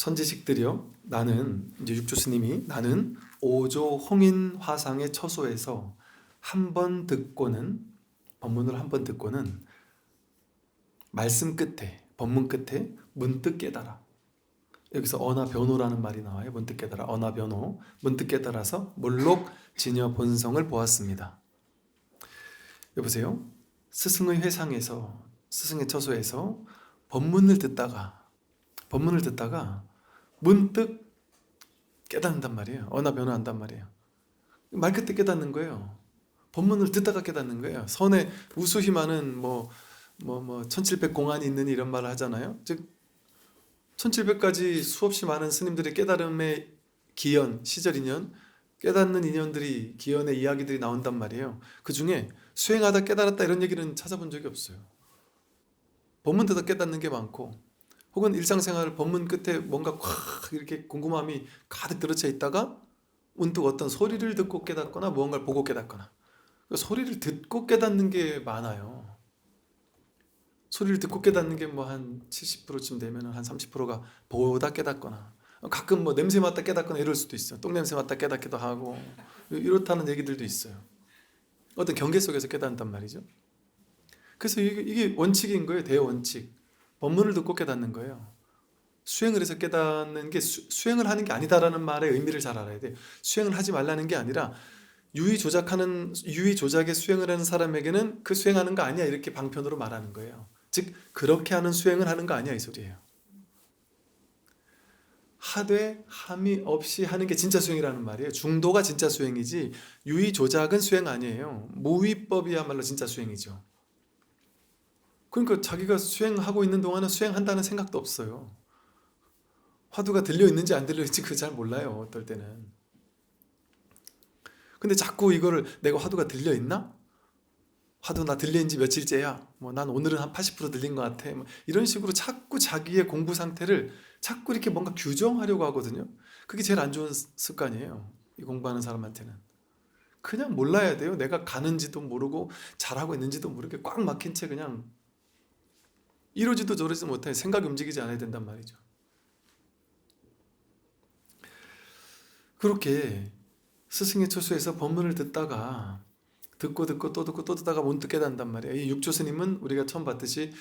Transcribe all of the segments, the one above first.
선지식들이여, 나는 이제 육조 스님이 나는 오조 홍인 화상의 처소에서 한 번 듣고는, 법문을 한 번 듣고는 말씀 끝에, 법문 끝에 문득 깨달아. 여기서 어나 변호라는 말이 나와요. 문득 깨달아, 어나 변호. 문득 깨달아서 물록 진여 본성을 보았습니다. 여보세요? 스승의 회상에서, 스승의 처소에서 법문을 듣다가 문득 깨닫는단 말이에요. 어나 변호한단 말이에요. 말 끝에 깨닫는 거예요. 법문을 듣다가 깨닫는 거예요. 선에 우수히 많은 1700 공안이 있는 이런 말을 하잖아요. 즉 1700가지 수없이 많은 스님들의 깨달음의 기연, 시절 인연, 깨닫는 인연들이, 기연의 이야기들이 나온단 말이에요. 그 중에 수행하다 깨달았다 이런 얘기는 찾아본 적이 없어요. 법문 듣다 깨닫는 게 많고, 혹은 일상생활 법문 끝에 뭔가 콱 이렇게 궁금함이 가득 들어차 있다가 문득 어떤 소리를 듣고 깨닫거나 무언가를 보고 깨닫거나, 소리를 듣고 깨닫는 게 많아요. 소리를 듣고 깨닫는 게 뭐 한 70%쯤 되면 한 30%가 보다 깨닫거나, 가끔 뭐 냄새 맡다 깨닫거나 이럴 수도 있어요. 똥냄새 맡다 깨닫기도 하고 이렇다는 얘기들도 있어요. 어떤 경계 속에서 깨닫는단 말이죠. 그래서 이게 원칙인 거예요. 대원칙. 법문을 듣고 깨닫는 거예요. 수행을 해서 깨닫는 게 수행을 하는 게 아니다라는 말의 의미를 잘 알아야 돼요. 수행을 하지 말라는 게 아니라 유의 조작의 수행을 하는 사람에게는 그 수행하는 거 아니야 이렇게 방편으로 말하는 거예요. 즉 그렇게 하는 수행을 하는 거 아니야 이 소리예요. 하되 함이 없이 하는 게 진짜 수행이라는 말이에요. 중도가 진짜 수행이지 유의 조작은 수행 아니에요. 무위법이야말로 진짜 수행이죠. 그러니까 자기가 수행하고 있는 동안은 수행한다는 생각도 없어요. 화두가 들려 있는지 안 들려 있는지 그거 잘 몰라요. 어떨 때는. 근데 자꾸 이거를 내가 화두가 들려 있나? 화두 나 들린 지 며칠째야. 뭐 난 오늘은 한 80% 들린 것 같아. 뭐 이런 식으로 자꾸 자기의 공부 상태를 자꾸 이렇게 뭔가 규정하려고 하거든요. 그게 제일 안 좋은 습관이에요. 이 공부하는 사람한테는. 그냥 몰라야 돼요. 내가 가는지도 모르고 잘하고 있는지도 모르게 꽉 막힌 채 그냥 이러지도 저러지도 못해. 생각이 움직이지 않아야 된단 말이죠. 그렇게 스승의 처소에서 법문을 듣다가 듣고 또 듣다가 문득 깨닫는단 말이에요. 이 육조 스님은 우리가 처음 봤듯이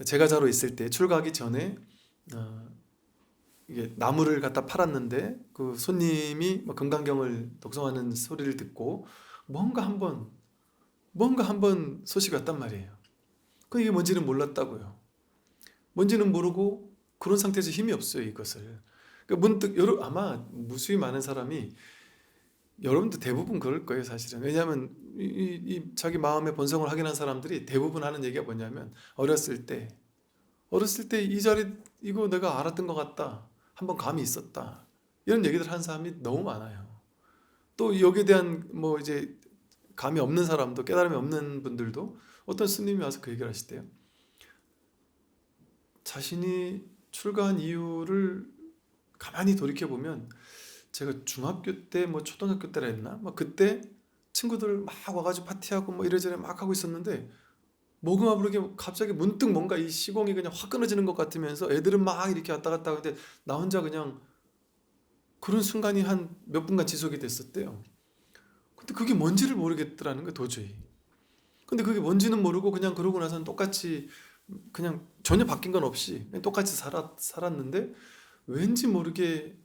제가자로 있을 때 출가하기 전에 이게 나무를 갖다 팔았는데 그 손님이 금강경을 독송하는 소리를 듣고 뭔가 한번 소식이 왔단 말이에요. 그 이게 뭔지는 몰랐다고요. 뭔지는 모르고 그런 상태에서 힘이 없어요 이것을. 그러니까 문득 아마 무수히 많은 사람이, 여러분도 대부분 그럴 거예요 사실은. 왜냐하면 자기 마음의 본성을 확인한 사람들이 대부분 하는 얘기가 뭐냐면 어렸을 때 이 자리 이거 내가 알았던 것 같다, 한번 감이 있었다, 이런 얘기들 하는 사람이 너무 많아요. 또 여기에 대한 이제 감이 없는 사람도, 깨달음이 없는 분들도 어떤 스님이 와서 그 얘기를 하시대요. 자신이 출가한 이유를 가만히 돌이켜보면, 제가 중학교 때 초등학교 때라 했나? 그때 친구들 막 와가지고 파티하고 이래저래 막 하고 있었는데 뭐가 모르게 갑자기 문득 뭔가 이 시공이 그냥 확 끊어지는 것 같으면서 애들은 막 이렇게 왔다 갔다 하는데 나 혼자 그냥 그런 순간이 한 몇 분간 지속이 됐었대요. 근데 그게 뭔지를 모르겠더라는 거예요 도저히. 근데 그게 뭔지는 모르고 그냥 그러고 나서는 똑같이 그냥 전혀 바뀐 건 없이 그냥 똑같이 살았는데 왠지 모르게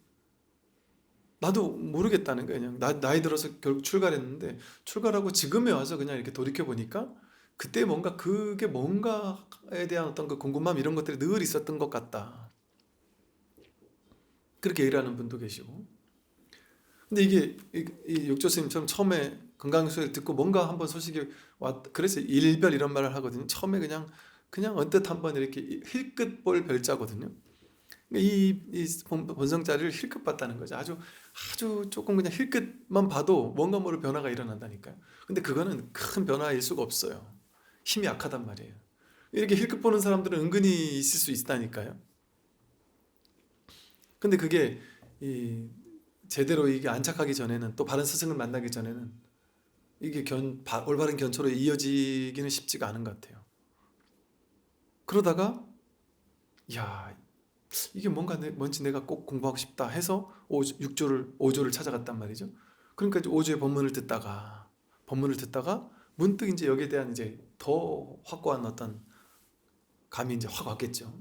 나도 모르겠다는 거예요. 그냥 나이 들어서 결국 출가를 했는데, 출가하고 지금에 와서 그냥 이렇게 돌이켜 보니까 그때 그게 뭔가에 대한 어떤 그 궁금함 이런 것들이 늘 있었던 것 같다. 그렇게 얘기를 하는 분도 계시고. 근데 이게 이 육조 스님처럼 처음에 건강수를 듣고 뭔가 한번 소식이 그래서 일별 이런 말을 하거든요. 처음에 그냥 언뜻 한번 이렇게 힐끗 볼 별자거든요. 이 본성자리를 힐끗 봤다는 거죠. 아주 조금 그냥 힐끗만 봐도 뭔가 모를 변화가 일어난다니까요. 근데 그거는 큰 변화일 수가 없어요. 힘이 약하단 말이에요. 이렇게 힐끗 보는 사람들은 은근히 있을 수 있다니까요. 근데 그게 제대로 이게 안착하기 전에는, 또 바른 스승을 만나기 전에는 이게 올바른 견초로 이어지기는 쉽지가 않은 것 같아요. 그러다가 야, 이게 뭔지 내가 꼭 공부하고 싶다 해서 5조를 찾아갔단 말이죠. 그러니까 이제 5조의 법문을 듣다가 문득 이제 여기에 대한 이제 더 확고한 어떤 감이 이제 확 왔겠죠.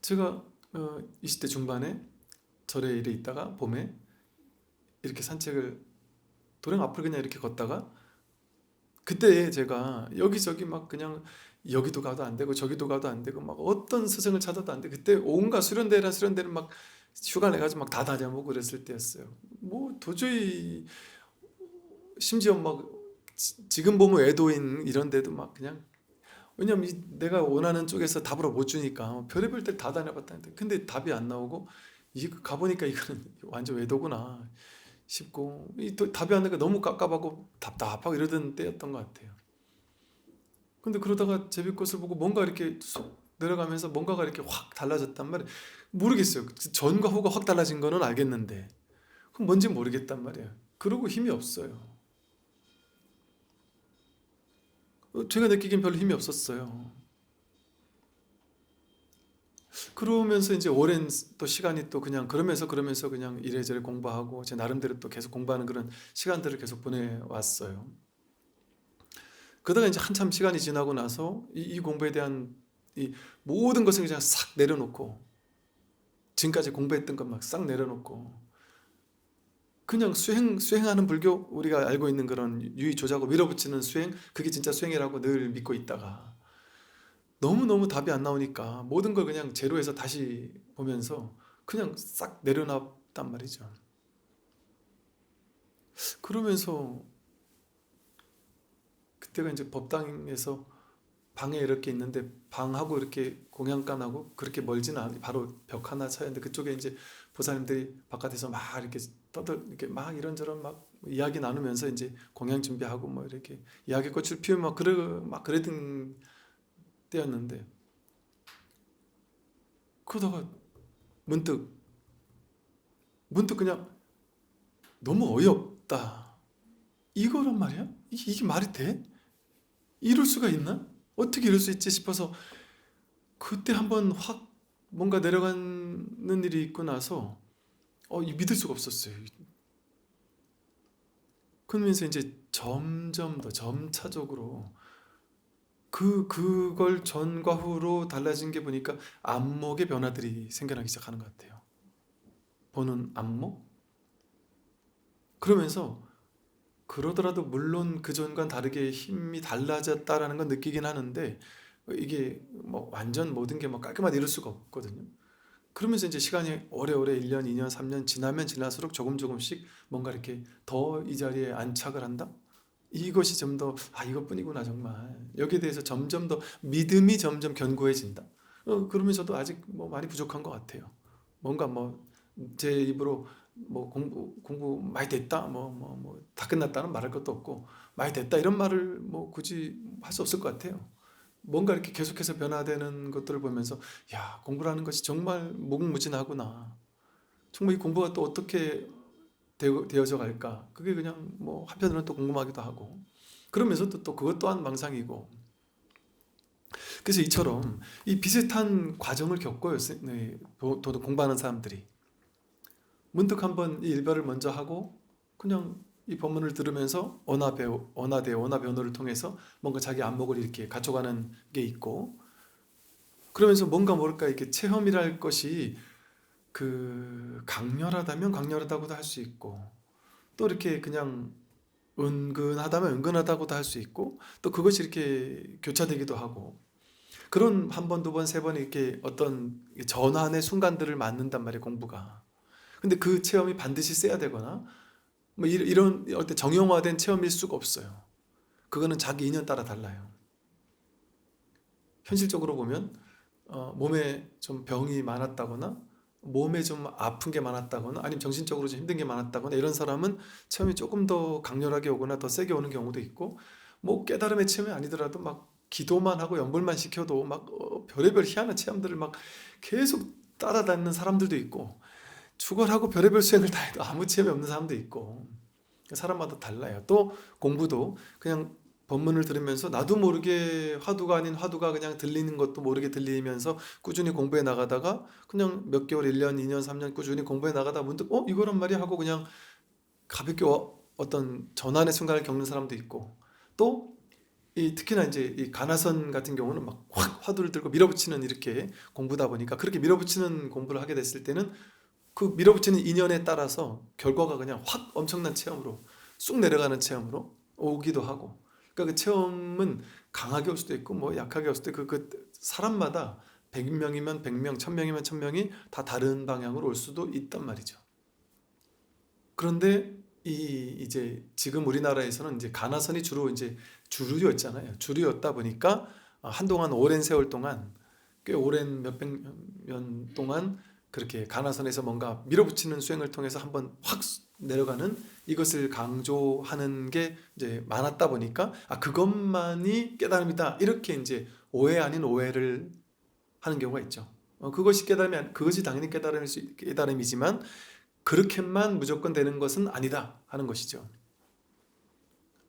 제가 20대 중반에 절에 이래 있다가 봄에 이렇게 산책을 도량 앞을 그냥 이렇게 걷다가 그때 제가 여기저기 막 그냥 여기도 가도 안 되고 저기도 가도 안 되고 막 어떤 스승을 찾아도 안 돼. 그때 온갖 수련대를 막 휴가 내가지고 막 다 다녀보고 그랬을 때였어요. 뭐 도저히 심지어 막 지금 보면 외도인 이런 데도 막 그냥 왜냐면 내가 원하는 쪽에서 답을 못 주니까 별의별 데 다 다녀봤다는데 근데 답이 안 나오고 이게 가보니까 이거는 완전 외도구나 싶고 또 답이 안 나니까 너무 깝깝하고 답답하고 이러던 때였던 것 같아요. 근데 그러다가 제비꽃을 보고 뭔가 이렇게 쏙 내려가면서 뭔가가 이렇게 확 달라졌단 말이에요. 모르겠어요. 전과 후가 확 달라진 거는 알겠는데 그건 뭔지 모르겠단 말이에요. 그러고 힘이 없어요. 제가 느끼기엔 별로 힘이 없었어요. 그러면서 이제 오랜 또 시간이 또 그냥 그러면서 그냥 이래저래 공부하고 제 나름대로 또 계속 공부하는 그런 시간들을 계속 보내왔어요. 그러다가 이제 한참 시간이 지나고 나서 이 공부에 대한 이 모든 것을 그냥 싹 내려놓고 지금까지 공부했던 것 막 싹 내려놓고 그냥 수행하는 불교 우리가 알고 있는 그런 유의조자고 밀어붙이는 수행 그게 진짜 수행이라고 늘 믿고 있다가 너무너무 답이 안 나오니까 모든 걸 그냥 제로에서 다시 보면서 그냥 싹 내려놨단 말이죠. 그러면서 그때가 이제 법당에서 방에 이렇게 있는데 방하고 이렇게 공양간하고 그렇게 멀지는 않아 바로 벽 하나 차이인데 그쪽에 이제 보살님들이 바깥에서 막 이렇게 이렇게 막 이런저런 막 이야기 나누면서 이제 공양 준비하고 뭐 이렇게 이야기꽃을 피우면 막 그러던 때였는데 그러다가 문득 그냥 너무 어이없다 이거란 말이야? 이게 말이 돼? 이럴 수가 있나? 어떻게 이럴 수 있지 싶어서 그때 한번 확 뭔가 내려가는 일이 있고 나서 믿을 수가 없었어요. 그러면서 이제 점점 더 점차적으로 그걸 전과 후로 달라진 게 보니까 안목의 변화들이 생겨나기 시작하는 것 같아요. 보는 안목? 그러면서 그러더라도 물론 그전과는 다르게 힘이 달라졌다라는 건 느끼긴 하는데 이게 뭐 완전 모든 게 뭐 깔끔하게 이룰 수가 없거든요. 그러면서 이제 시간이 오래오래 1년, 2년, 3년 지나면 지날수록 조금씩 뭔가 이렇게 더 이 자리에 안착을 한다? 이것이 좀 더 이것뿐이구나 정말. 여기에 대해서 점점 더 믿음이 점점 견고해진다. 그러면서도 아직 뭐 많이 부족한 것 같아요. 뭔가 뭐 제 입으로 뭐 공부 많이 됐다, 뭐 다 끝났다는 말할 것도 없고 많이 됐다 이런 말을 뭐 굳이 할 수 없을 것 같아요. 뭔가 이렇게 계속해서 변화되는 것들을 보면서 야 공부라는 것이 정말 무궁무진하구나. 정말 이 공부가 또 어떻게 되어져 갈까? 그게 그냥 뭐 한편으로는 또 궁금하기도 하고 그러면서도 또 그것 또한 망상이고 그래서 이처럼 이 비슷한 과정을 겪어요. 네, 공부하는 사람들이 문득 한번 이 일별을 먼저 하고 그냥 이 법문을 들으면서 언화대언어를 통해서 뭔가 자기 안목을 이렇게 갖춰가는 게 있고 그러면서 뭔가 모를까 이렇게 체험이랄 것이 그 강렬하다면 강렬하다고도 할 수 있고 또 이렇게 그냥 은근하다면 은근하다고도 할 수 있고 또 그것이 이렇게 교차되기도 하고 그런 한 번, 두 번, 세 번 이렇게 어떤 전환의 순간들을 맞는단 말이에요, 공부가. 근데 그 체험이 반드시 세야 되거나 뭐 이런 어떤 정형화된 체험일 수가 없어요. 그거는 자기 인연 따라 달라요. 현실적으로 보면 몸에 좀 병이 많았다거나 몸에 좀 아픈 게 많았다거나 아니면 정신적으로 좀 힘든 게 많았다거나 이런 사람은 체험이 조금 더 강렬하게 오거나 더 세게 오는 경우도 있고 뭐 깨달음의 체험이 아니더라도 막 기도만 하고 연불만 시켜도 막 별의별 희한한 체험들을 막 계속 따라다니는 사람들도 있고 축월하고 별의별 수행을 다 해도 아무 체험이 없는 사람도 있고 사람마다 달라요. 또 공부도 그냥 법문을 들으면서 나도 모르게 화두가 아닌 화두가 그냥 들리는 것도 모르게 들리면서 꾸준히 공부해 나가다가 그냥 몇 개월, 1년, 2년, 3년 꾸준히 공부해 나가다 문득 이거란 말이야 하고 그냥 가볍게 어떤 전환의 순간을 겪는 사람도 있고, 또 특히나 이제 이 가나선 같은 경우는 막 확 화두를 들고 밀어붙이는 이렇게 공부다 보니까, 그렇게 밀어붙이는 공부를 하게 됐을 때는 그 밀어붙이는 인연에 따라서 결과가 그냥 확 엄청난 체험으로 쑥 내려가는 체험으로 오기도 하고, 그러니까 그 체험은 강하게 올 수도 있고 뭐 약하게 올 수도 있고, 그 사람마다 100명이면 100명, 1000명이면 1000명이 다 다른 방향으로 올 수도 있단 말이죠. 그런데 이제 지금 우리나라에서는 이제 가나선이 주로 이제 주류였잖아요. 주류였다 보니까 한동안 오랜 세월 동안, 꽤 오랜 몇백 년 동안 그렇게 가나선에서 뭔가 밀어붙이는 수행을 통해서 한번 확 내려가는 이것을 강조하는 게 이제 많았다 보니까 그것만이 깨달음이다, 이렇게 이제 오해 아닌 오해를 하는 경우가 있죠. 그것이 당연히 깨달음이지만 그렇게만 무조건 되는 것은 아니다 하는 것이죠.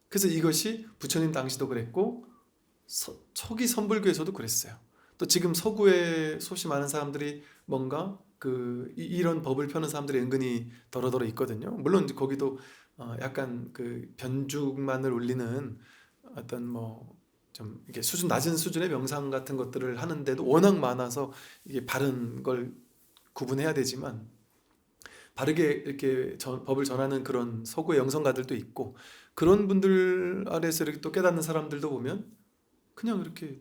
그래서 이것이 부처님 당시도 그랬고 초기 선불교에서도 그랬어요. 또 지금 서구에 소시 많은 사람들이 뭔가 이런 법을 펴는 사람들이 은근히 더러더러 있거든요. 물론 거기도 약간 그 변죽만을 올리는 어떤 뭐 좀 이게 낮은 수준의 명상 같은 것들을 하는데도 워낙 많아서 이게 바른 걸 구분해야 되지만, 바르게 이렇게 법을 전하는 그런 서구의 영성가들도 있고, 그런 분들 아래서 이렇게 또 깨닫는 사람들도 보면 그냥 이렇게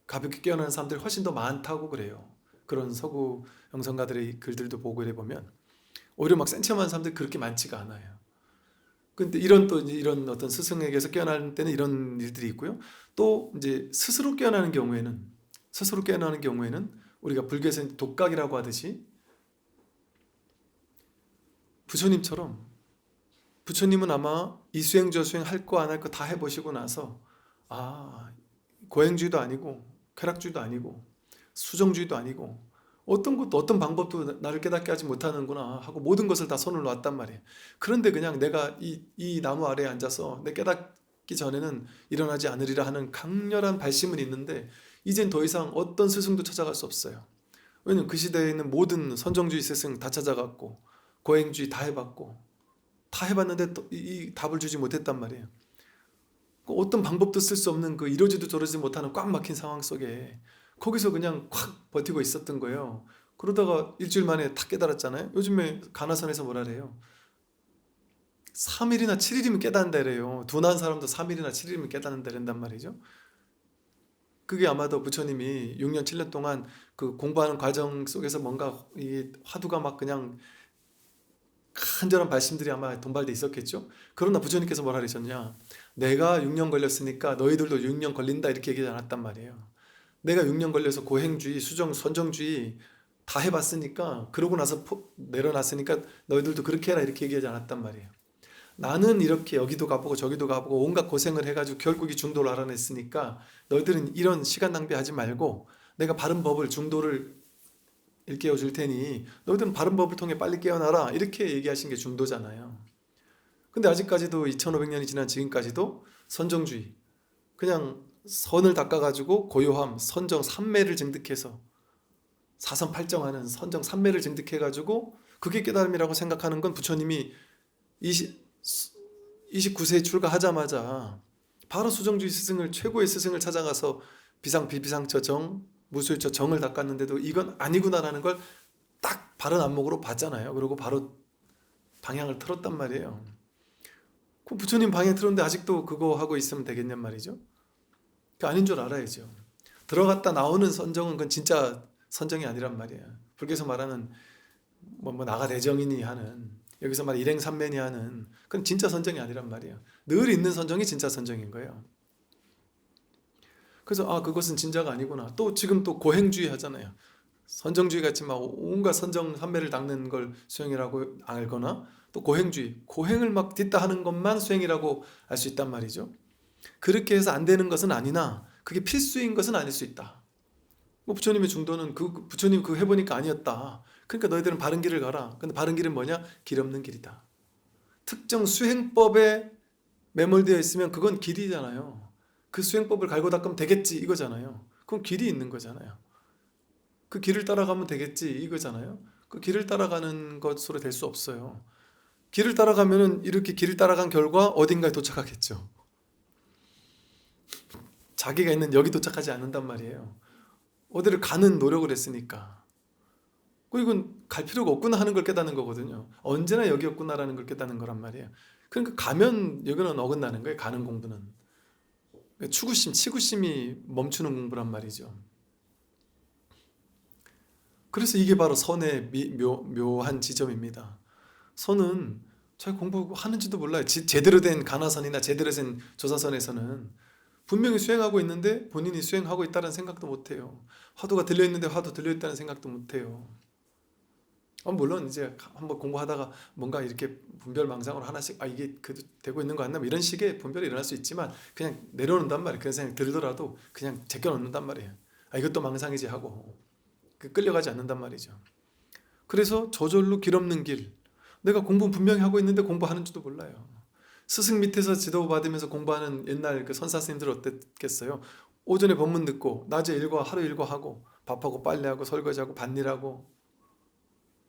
가볍게 깨어나는 사람들이 훨씬 더 많다고 그래요. 그런 서구 영성가들의 글들도 보고 이래 보면 오히려 막 센 체험하는 사람들이 그렇게 많지가 않아요. 근데 이런 어떤 스승에게서 깨어나는 때는 이런 일들이 있고요. 또 이제 스스로 깨어나는 경우에는 우리가 불교에서 독각이라고 하듯이 부처님은 아마 이 수행 저 수행 할 거 안 할 거 다 해보시고 나서 고행주의도 아니고 쾌락주의도 아니고 수정주의도 아니고 어떤 것도 어떤 방법도 나를 깨닫게 하지 못하는구나 하고 모든 것을 다 손을 놨단 말이에요. 그런데 그냥 내가 이 나무 아래에 앉아서 내 깨닫기 전에는 일어나지 않으리라 하는 강렬한 발심은 있는데, 이젠 더 이상 어떤 스승도 찾아갈 수 없어요. 왜냐면 그 시대에 있는 모든 선정주의 스승 다 찾아갔고 고행주의 다 해봤고 다 해봤는데 또 이 답을 주지 못했단 말이에요. 어떤 방법도 쓸 수 없는 그 이러지도 저러지 못하는 꽉 막힌 상황 속에 거기서 그냥 콱 버티고 있었던 거예요. 그러다가 일주일 만에 다 깨달았잖아요. 요즘에 가나선에서 뭐라 그래요? 3일이나 7일이면 깨닫는다래요. 둔한 사람도 3일이나 7일이면 깨닫는다랜단 말이죠. 그게 아마도 부처님이 6년 7년 동안 그 공부하는 과정 속에서 뭔가 이 화두가 막 그냥 간절한 발심들이 아마 동발돼 있었겠죠. 그러나 부처님께서 뭐라 그러셨냐, 내가 6년 걸렸으니까 너희들도 6년 걸린다, 이렇게 얘기하지 않았단 말이에요. 내가 6년 걸려서 고행주의, 수정, 선정주의 다 해봤으니까, 그러고 나서 내려놨으니까 너희들도 그렇게 해라, 이렇게 얘기하지 않았단 말이에요. 나는 이렇게 여기도 가보고 저기도 가보고 온갖 고생을 해가지고 결국 이 중도를 알아냈으니까 너희들은 이런 시간 낭비하지 말고 내가 바른 법을, 중도를 일깨워 줄 테니 너희들은 바른 법을 통해 빨리 깨어나라, 이렇게 얘기하신 게 중도잖아요. 근데 아직까지도 2500년이 지난 지금까지도 선정주의, 그냥 선을 닦아가지고 고요함, 선정, 삼매를 증득해서 사선팔정하는 선정 삼매를 증득해가지고 그게 깨달음이라고 생각하는 건, 부처님이 29세에 출가하자마자 바로 수정주의 스승을, 최고의 스승을 찾아가서 비상비비상처 정, 무소유처 정을 닦았는데도 이건 아니구나라는 걸 딱 바른 안목으로 봤잖아요. 그리고 바로 방향을 틀었단 말이에요. 그 부처님 방향 틀었는데 아직도 그거 하고 있으면 되겠냔 말이죠. 그 아닌 줄 알아야죠. 들어갔다 나오는 선정은 그건 진짜 선정이 아니란 말이에요. 불교에서 말하는 뭐 나가대정이니 하는, 여기서 말 일행삼매니 하는, 그건 진짜 선정이 아니란 말이에요. 늘 있는 선정이 진짜 선정인 거예요. 그래서 그것은 진짜가 아니구나. 또 지금 또 고행주의 하잖아요. 선정주의 같이 막 온갖 선정 삼매를 닦는 걸 수행이라고 알거나, 또 고행주의, 고행을 막 딛다 하는 것만 수행이라고 알 수 있단 말이죠. 그렇게 해서 안 되는 것은 아니나 그게 필수인 것은 아닐 수 있다. 부처님의 중도는 부처님 그거 해보니까 아니었다. 그러니까 너희들은 바른 길을 가라. 근데 바른 길은 뭐냐? 길 없는 길이다. 특정 수행법에 매몰되어 있으면 그건 길이잖아요. 그 수행법을 갈고 닦으면 되겠지 이거잖아요. 그건 길이 있는 거잖아요. 그 길을 따라가면 되겠지 이거잖아요. 그 길을 따라가는 것으로 될 수 없어요. 길을 따라가면은 이렇게 길을 따라간 결과 어딘가에 도착하겠죠. 자기가 있는 여기 도착하지 않는단 말이에요. 어디를 가는 노력을 했으니까. 이건 갈 필요가 없구나 하는 걸 깨닫는 거거든요. 언제나 여기였구나라는 걸 깨닫는 거란 말이에요. 그러니까 가면 여기는 어긋나는 거예요. 가는 공부는. 추구심, 치구심이 멈추는 공부란 말이죠. 그래서 이게 바로 선의 묘한 지점입니다. 선은 자기 공부하는지도 몰라요. 제대로 된 가나선이나 제대로 된 조사선에서는 분명히 수행하고 있는데 본인이 수행하고 있다는 생각도 못해요. 화두가 들려있는데 화두 들려있다는 생각도 못해요. 물론 이제 한번 공부하다가 뭔가 이렇게 분별망상으로 하나씩 이게 그래도 되고 있는 거 같나 이런 식의 분별이 일어날 수 있지만 그냥 내려놓는단 말이에요. 그런 생각이 들더라도 그냥 제껴놓는단 말이에요. 이것도 망상이지 하고 끌려가지 않는단 말이죠. 그래서 저절로 길 없는 길, 내가 공부 분명히 하고 있는데 공부하는지도 몰라요. 스승 밑에서 지도 받으면서 공부하는 옛날 그 선사 스님들 어땠겠어요? 오전에 법문 듣고 낮에 일과 하루 일과 하고 밥하고 빨래하고 설거지하고 밭일하고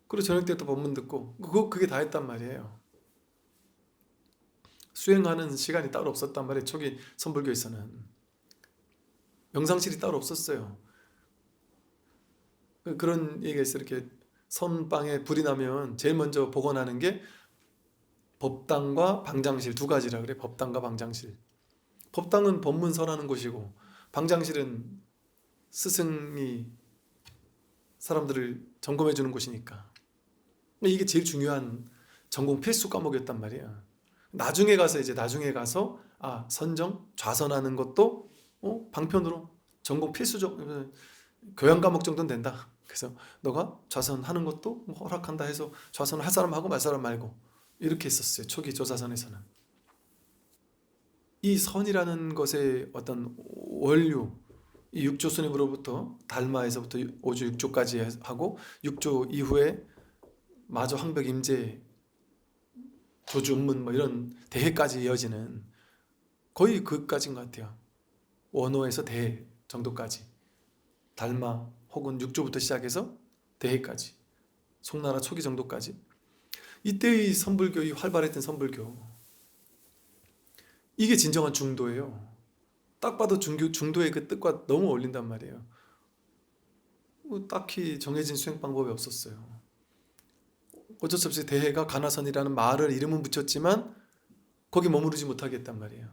그리고 저녁 때 또 법문 듣고 그게 다 했단 말이에요. 수행하는 시간이 따로 없었단 말이에요. 초기 선불교에서는 명상실이 따로 없었어요. 그런 얘기가 있어요. 이렇게 선방에 불이 나면 제일 먼저 복원하는 게 법당과 방장실 두 가지라 그래. 법당과 방장실. 법당은 법문설하는 곳이고 방장실은 스승이 사람들을 점검해 주는 곳이니까. 이게 제일 중요한 전공 필수 과목이었단 말이야. 나중에 가서 선정, 좌선하는 것도 방편으로 전공 필수적 교양 과목 정도는 된다. 그래서 너가 좌선하는 것도 허락한다 해서 좌선을 할 사람 하고 말 사람 말고 이렇게 했었어요. 초기 조사선에서는. 이 선이라는 것의 어떤 원류, 이 육조 스님으로부터 달마에서부터 오주 육조까지 하고 육조 이후에 마저 황벽 임재 조주 은문 이런 대해까지 이어지는 거의 그까지인 것 같아요. 원호에서 대해 정도까지 달마 혹은 육조부터 시작해서 대해까지 송나라 초기 정도까지 이때의 선불교, 이 활발했던 선불교, 이게 진정한 중도예요. 딱 봐도 중도의 그 뜻과 너무 어울린단 말이에요. 딱히 정해진 수행 방법이 없었어요. 어쩔 수 없이 대해가 가나선이라는 말을 이름은 붙였지만 거기 머무르지 못하게 했단 말이에요.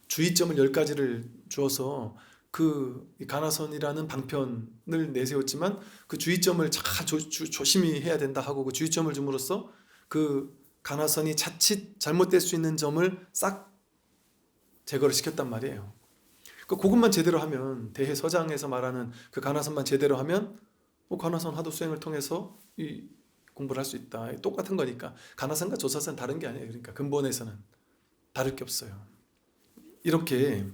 주의점을 10가지를 주어서 그 가나선이라는 방편을 내세웠지만 그 주의점을 조심히 해야 된다 하고 그 주의점을 줌으로써 그 가나선이 자칫 잘못될 수 있는 점을 싹 제거를 시켰단 말이에요. 그것만 제대로 하면 대해 서장에서 말하는 그 가나선만 제대로 하면 가나선 하도 수행을 통해서 이 공부를 할 수 있다. 똑같은 거니까 가나선과 조사선 다른 게 아니에요. 그러니까 근본에서는 다를 게 없어요. 이렇게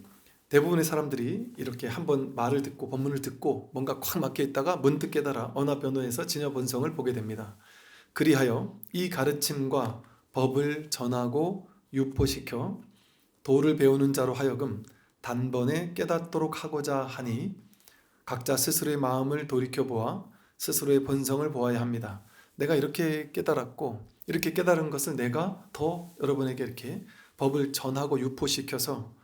대부분의 사람들이 이렇게 한번 말을 듣고 법문을 듣고 뭔가 콱 막혀 있다가 문득 깨달아 언화변호에서 진여본성을 보게 됩니다. 그리하여 이 가르침과 법을 전하고 유포시켜 도를 배우는 자로 하여금 단번에 깨닫도록 하고자 하니 각자 스스로의 마음을 돌이켜보아 스스로의 본성을 보아야 합니다. 내가 이렇게 깨달았고 이렇게 깨달은 것을 내가 더 여러분에게 이렇게 법을 전하고 유포시켜서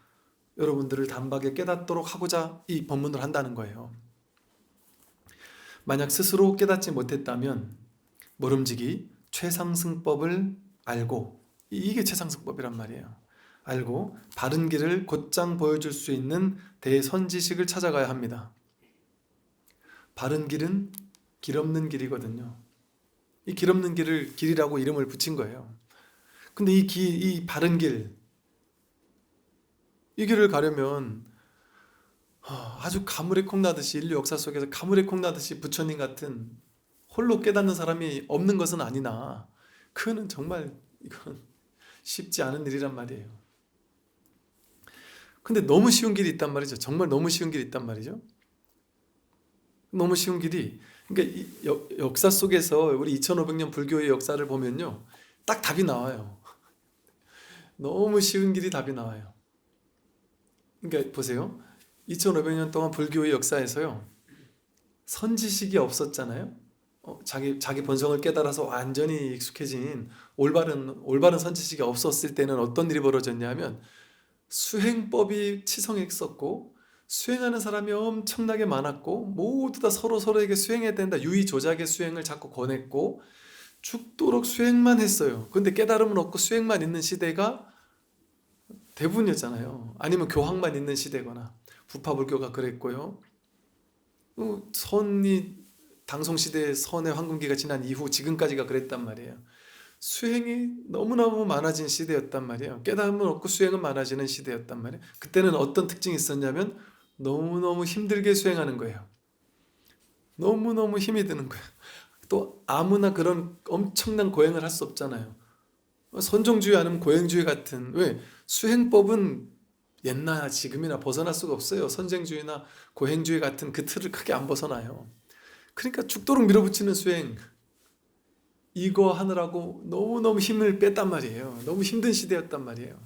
여러분들을 단박에 깨닫도록 하고자 이 법문을 한다는 거예요. 만약 스스로 깨닫지 못했다면 모름지기 최상승법을 알고, 이게 최상승법이란 말이에요. 알고 바른 길을 곧장 보여줄 수 있는 대선지식을 찾아가야 합니다. 바른 길은 길 없는 길이거든요. 이 길 없는 길이라고 이름을 붙인 거예요. 근데 이 바른 길, 이 길을 가려면 아주 가물에 콩나듯이, 인류 역사 속에서 가물에 콩나듯이 부처님 같은 홀로 깨닫는 사람이 없는 것은 아니나 그거는 정말 이건 쉽지 않은 일이란 말이에요. 근데 너무 쉬운 길이 있단 말이죠. 정말 너무 쉬운 길이 있단 말이죠. 너무 쉬운 길이, 그러니까 이 역사 속에서 우리 2500년 불교의 역사를 보면요, 딱 답이 나와요. 너무 쉬운 길이 답이 나와요. 그러니까 보세요. 2500년 동안 불교의 역사에서요. 선지식이 없었잖아요. 자기 본성을 깨달아서 완전히 익숙해진 올바른 선지식이 없었을 때는 어떤 일이 벌어졌냐면 수행법이 치성했었고 수행하는 사람이 엄청나게 많았고 모두 다 서로에게 수행해야 된다. 유의조작의 수행을 자꾸 권했고 죽도록 수행만 했어요. 근데 깨달음은 없고 수행만 있는 시대가 대부분이었잖아요. 아니면 교학만 있는 시대거나 부파불교가 그랬고요. 선이 당송시대의 선의 황금기가 지난 이후 지금까지가 그랬단 말이에요. 수행이 너무너무 많아진 시대였단 말이에요. 깨달음은 없고 수행은 많아지는 시대였단 말이에요. 그때는 어떤 특징이 있었냐면 너무너무 힘들게 수행하는 거예요. 너무너무 힘이 드는 거예요. 또 아무나 그런 엄청난 고행을 할 수 없잖아요. 선정주의 아니면 고행주의 같은, 왜? 수행법은 옛날 지금이나 벗어날 수가 없어요. 선쟁주의나 고행주의 같은 그 틀을 크게 안 벗어나요. 그러니까 죽도록 밀어붙이는 수행, 이거 하느라고 너무너무 힘을 뺐단 말이에요. 너무 힘든 시대였단 말이에요.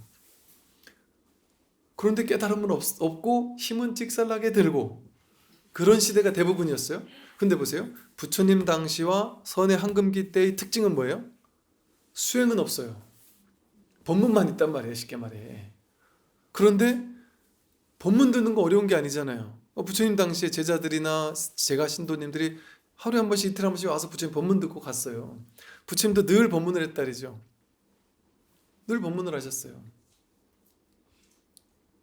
그런데 깨달음은 없고 힘은 찍살나게 들고 그런 시대가 대부분이었어요. 근데 보세요. 부처님 당시와 선의 황금기 때의 특징은 뭐예요? 수행은 없어요. 법문만 있단 말이에요. 쉽게 말해. 그런데 법문 듣는 거 어려운 게 아니잖아요. 부처님 당시에 제자들이나 제가 신도님들이 하루에 한 번씩 이틀에 한 번씩 와서 부처님 법문 듣고 갔어요. 부처님도 늘 법문을 했다리죠. 늘 법문을 하셨어요.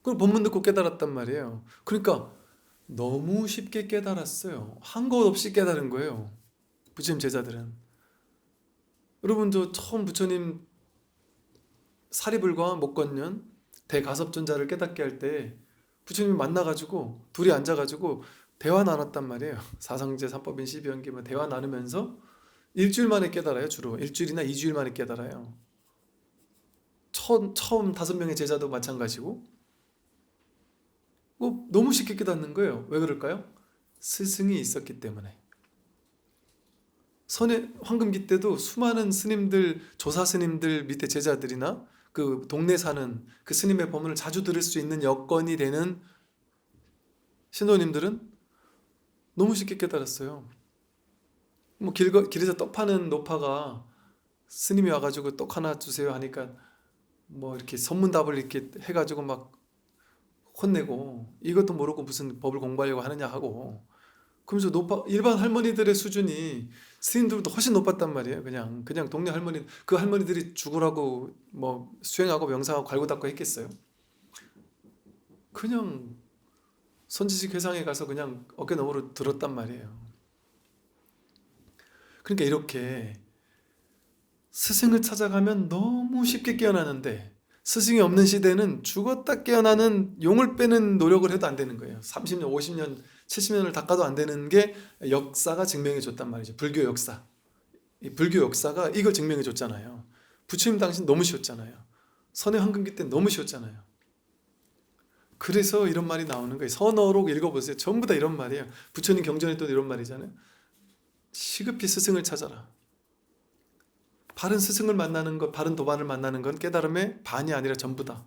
그걸 법문 듣고 깨달았단 말이에요. 그러니까 너무 쉽게 깨달았어요. 한 것 없이 깨달은 거예요. 부처님 제자들은. 여러분 저 처음 부처님 사리불과 목건년 대가섭존자를 깨닫게 할 때 부처님이 만나가지고 둘이 앉아가지고 대화 나눴단 말이에요. 사상제, 삼법인, 십이연기 뭐 대화 나누면서 일주일 만에 깨달아요. 주로 일주일이나 2주일 만에 깨달아요. 처음 5명의 제자도 마찬가지고 너무 쉽게 깨닫는 거예요. 왜 그럴까요? 스승이 있었기 때문에. 선의 황금기 때도 수많은 스님들, 조사 스님들 밑에 제자들이나 그 동네 사는 그 스님의 법문을 자주 들을 수 있는 여건이 되는 신도님들은 너무 쉽게 깨달았어요. 길에서 떡 파는 노파가 스님이 와가지고 떡 하나 주세요 하니까 이렇게 선문답을 이렇게 해가지고 막 혼내고 이것도 모르고 무슨 법을 공부하려고 하느냐 하고 그러면서 일반 할머니들의 수준이 스님들보다 훨씬 높았단 말이에요. 그냥 동네 할머니, 그 할머니들이 죽으라고 수행하고 명상하고 갈고 닦고 했겠어요. 그냥 선지식 회상에 가서 그냥 어깨너머로 들었단 말이에요. 그러니까 이렇게 스승을 찾아가면 너무 쉽게 깨어나는데 스승이 없는 시대는 죽었다 깨어나는 용을 빼는 노력을 해도 안 되는 거예요. 30년, 50년, 70년을 닦아도 안 되는 게 역사가 증명해 줬단 말이죠. 불교 역사. 이 불교 역사가 이걸 증명해 줬잖아요. 부처님 당신 너무 쉬웠잖아요. 선의 황금기 때 너무 쉬웠잖아요. 그래서 이런 말이 나오는 거예요. 선어록 읽어보세요. 전부 다 이런 말이에요. 부처님 경전에도 이런 말이잖아요. 시급히 스승을 찾아라. 바른 스승을 만나는 것, 바른 도반을 만나는 건 깨달음의 반이 아니라 전부다.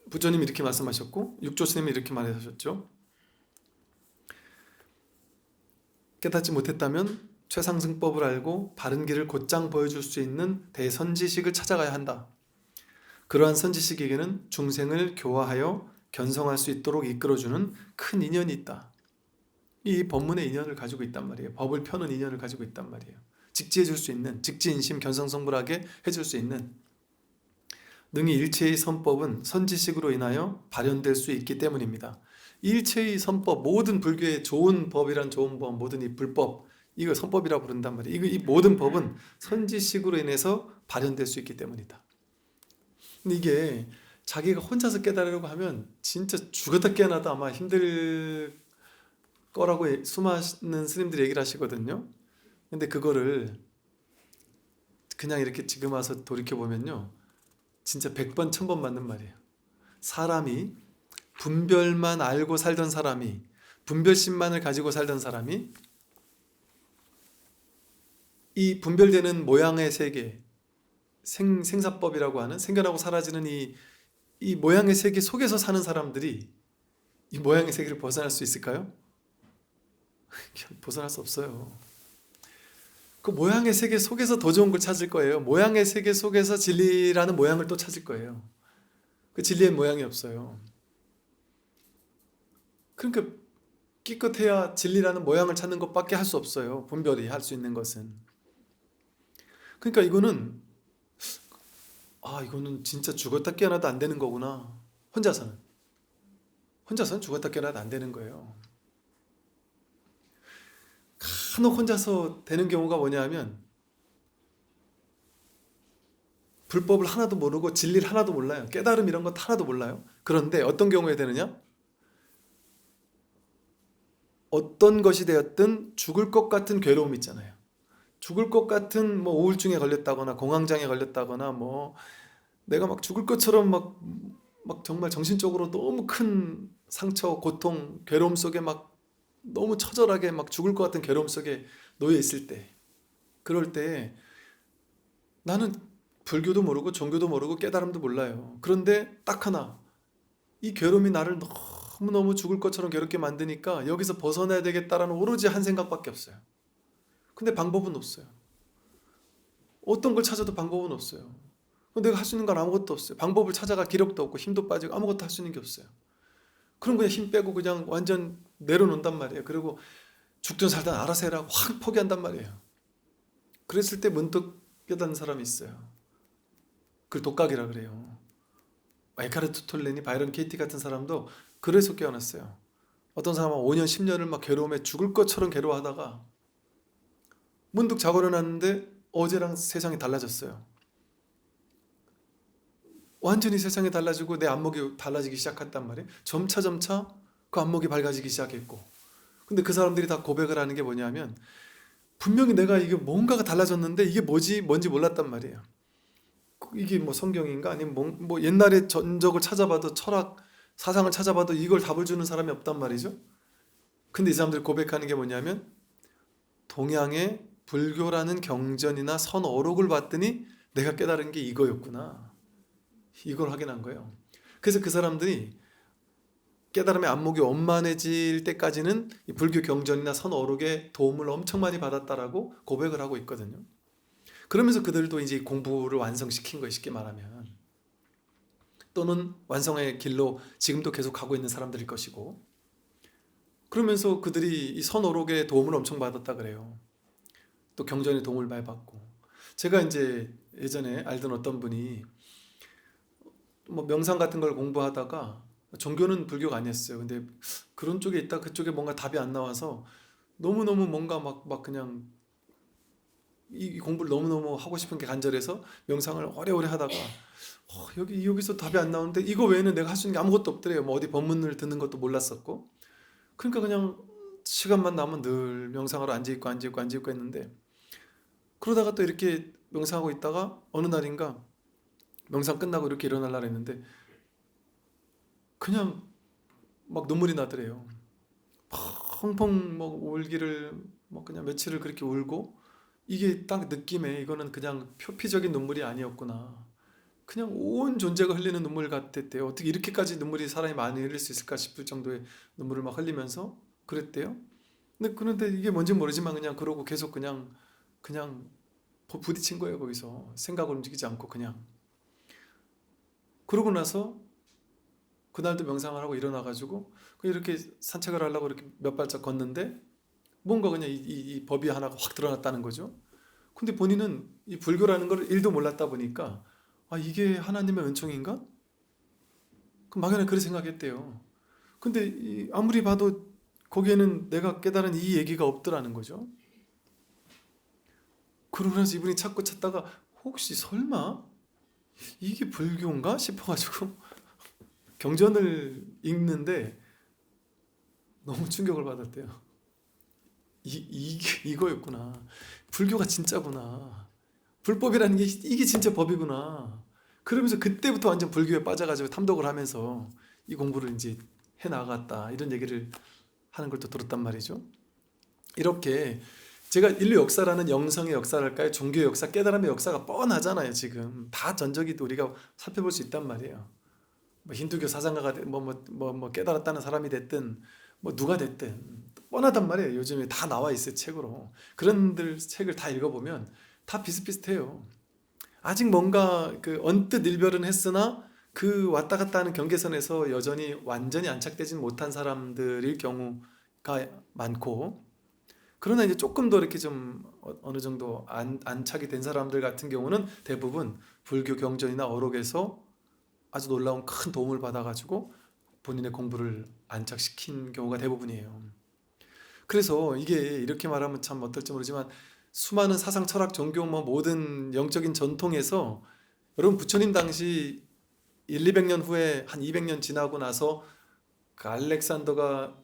부처님이 이렇게 말씀하셨고 육조 스님이 이렇게 말하셨죠. 깨닫지 못했다면 최상승법을 알고 바른 길을 곧장 보여줄 수 있는 대선지식을 찾아가야 한다. 그러한 선지식에게는 중생을 교화하여 견성할 수 있도록 이끌어주는 큰 인연이 있다. 이 법문의 인연을 가지고 있단 말이에요. 법을 펴는 인연을 가지고 있단 말이에요. 직지해줄 수 있는, 직지인심 견성성불하게 해줄 수 있는 능히 일체의 선법은 선지식으로 인하여 발현될 수 있기 때문입니다. 일체의 선법, 모든 불교의 좋은 법이란 좋은 법, 모든 이 불법, 이거 선법이라고 부른단 말이에요. 이 모든 법은 선지식으로 인해서 발현될 수 있기 때문이다. 근데 이게 자기가 혼자서 깨달으려고 하면 진짜 죽었다 깨어나도 아마 힘들 거라고 수많은 스님들이 얘기를 하시거든요. 근데 그거를 그냥 이렇게 지금 와서 돌이켜보면요. 진짜 100번, 1000번 맞는 말이에요. 사람이 분별만 알고 살던 사람이 분별심만을 가지고 살던 사람이 이 분별되는 모양의 세계, 생사법이라고 하는 생겨나고 사라지는 이 모양의 세계 속에서 사는 사람들이 이 모양의 세계를 벗어날 수 있을까요? 벗어날 수 없어요. 그 모양의 세계 속에서 더 좋은 걸 찾을 거예요. 모양의 세계 속에서 진리라는 모양을 또 찾을 거예요. 그 진리의 모양이 없어요. 그러니까 기껏해야 진리라는 모양을 찾는 것밖에 할 수 없어요. 분별이 할 수 있는 것은. 그러니까 이거는 이거는 진짜 죽었다 깨어나도 안 되는 거구나. 혼자서는 죽었다 깨어나도 안 되는 거예요. 간혹 혼자서 되는 경우가 뭐냐면 불법을 하나도 모르고 진리를 하나도 몰라요. 깨달음 이런 것 하나도 몰라요. 그런데 어떤 경우에 되느냐? 어떤 것이 되었든 죽을 것 같은 괴로움 있잖아요. 죽을 것 같은 뭐 우울증에 걸렸다거나 공황장애 걸렸다거나 뭐 내가 막 죽을 것처럼 막 정말 정신적으로 너무 큰 상처, 고통, 괴로움 속에 막 너무 처절하게 막 죽을 것 같은 괴로움 속에 놓여 있을 때, 그럴 때 나는 불교도 모르고 종교도 모르고 깨달음도 몰라요. 그런데 딱 하나, 이 괴로움이 나를 너무너무 죽을 것처럼 괴롭게 만드니까 여기서 벗어나야 되겠다라는 오로지 한 생각밖에 없어요. 근데 방법은 없어요. 어떤 걸 찾아도 방법은 없어요. 내가 할 수 있는 건 아무것도 없어요. 방법을 찾아갈 기력도 없고 힘도 빠지고 아무것도 할 수 있는 게 없어요. 그럼 그냥 힘 빼고 그냥 완전 내려놓는단 말이에요. 그리고 죽든 살든 알아서 해라 확 포기한단 말이에요. 그랬을 때 문득 깨닫는 사람이 있어요. 그걸 독각이라 그래요. 에카르트 톨레니, 바이런 케이티 같은 사람도 그래서 깨어났어요. 어떤 사람은 5년, 10년을 막 괴로움에 죽을 것처럼 괴로워하다가 문득 자고 일어났는데 어제랑 세상이 달라졌어요. 완전히 세상이 달라지고 내 안목이 달라지기 시작했단 말이에요. 점차 그 안목이 밝아지기 시작했고, 근데 그 사람들이 다 고백을 하는 게 뭐냐면 분명히 내가 이게 뭔가가 달라졌는데 이게 뭔지 몰랐단 말이에요. 이게 뭐 성경인가 아니면 뭐 옛날에 전적을 찾아봐도 철학 사상을 찾아봐도 이걸 답을 주는 사람이 없단 말이죠. 근데 이 사람들이 고백하는 게 뭐냐면 동양의 불교라는 경전이나 선어록을 봤더니 내가 깨달은 게 이거였구나. 이걸 확인한 거예요. 그래서 그 사람들이 깨달음의 안목이 원만해질 때까지는 이 불교 경전이나 선어록의 도움을 엄청 많이 받았다라고 고백을 하고 있거든요. 그러면서 그들도 이제 공부를 완성시킨 거예요, 쉽게 말하면. 또는 완성의 길로 지금도 계속 가고 있는 사람들일 것이고, 그러면서 그들이 이 선어록의 도움을 엄청 받았다 그래요. 또 경전의 도움을 많이 받고. 제가 이제 예전에 알던 어떤 분이 뭐 명상 같은 걸 공부하다가, 종교는 불교가 아니었어요. 근데 그런 쪽에 있다 그쪽에 뭔가 답이 안 나와서 너무너무 뭔가 막 그냥 이 공부를 너무너무 하고 싶은 게 간절해서 명상을 오래오래 하다가 여기서 답이 안 나오는데 이거 외에는 내가 할 수 있는 게 아무것도 없더래요. 뭐 어디 법문을 듣는 것도 몰랐었고. 그러니까 그냥 시간만 나면 늘 명상하러 앉아있고 했는데, 그러다가 또 이렇게 명상하고 있다가 어느 날인가 명상 끝나고 이렇게 일어나려고 했는데 그냥 막 눈물이 나더래요. 펑펑 뭐 울기를 뭐 그냥 며칠을 그렇게 울고, 이게 딱 느낌에 이거는 그냥 표피적인 눈물이 아니었구나. 그냥 온 존재가 흘리는 눈물 같았대요. 어떻게 이렇게까지 눈물이 사람이 많이 흘릴 수 있을까 싶을 정도의 눈물을 막 흘리면서 그랬대요. 그런데 이게 뭔지 모르지만 그냥 그러고 계속 그냥 부딪힌 거예요. 거기서 생각을 움직이지 않고 그냥. 그러고 나서 그날도 명상을 하고 일어나가지고 이렇게 산책을 하려고 이렇게 몇 발짝 걷는데 뭔가 그냥 이 법이 하나가 확 드러났다는 거죠. 근데 본인은 이 불교라는 걸 1도 몰랐다 보니까 이게 하나님의 은총인가? 그 막연히 그렇게 생각했대요. 근데 아무리 봐도 거기에는 내가 깨달은 이 얘기가 없더라는 거죠. 그러고 나서 이분이 찾다가 혹시 설마 이게 불교인가 싶어가지고 경전을 읽는데 너무 충격을 받았대요. 이거였구나. 불교가 진짜구나. 불법이라는 게 이게 진짜 법이구나. 그러면서 그때부터 완전 불교에 빠져가지고 탐독을 하면서 이 공부를 이제 해나갔다, 이런 얘기를 하는 걸 또 들었단 말이죠. 이렇게 제가 인류 역사라는 영성의 역사랄까요? 종교의 역사, 깨달음의 역사가 뻔하잖아요. 지금 다 전적이 우리가 살펴볼 수 있단 말이에요. 뭐 힌두교 사상가가 깨달았다는 사람이 됐든 뭐 누가 됐든 뻔하단 말이에요. 요즘에 다 나와 있어요. 책으로. 그런들 책을 다 읽어보면 다 비슷비슷해요. 아직 뭔가 그 언뜻 일별은 했으나 그 왔다 갔다 하는 경계선에서 여전히 완전히 안착되진 못한 사람들일 경우가 많고, 그러나 이제 조금 더 이렇게 좀 어느 정도 안착이 된 사람들 같은 경우는 대부분 불교 경전이나 어록에서 아주 놀라운 큰 도움을 받아가지고 본인의 공부를 안착시킨 경우가 대부분이에요. 그래서 이게 이렇게 말하면 참 어떨지 모르지만 수많은 사상, 철학, 종교 뭐 모든 영적인 전통에서 여러분 부처님 당시 200년 후에 한 200년 지나고 나서 그 알렉산더가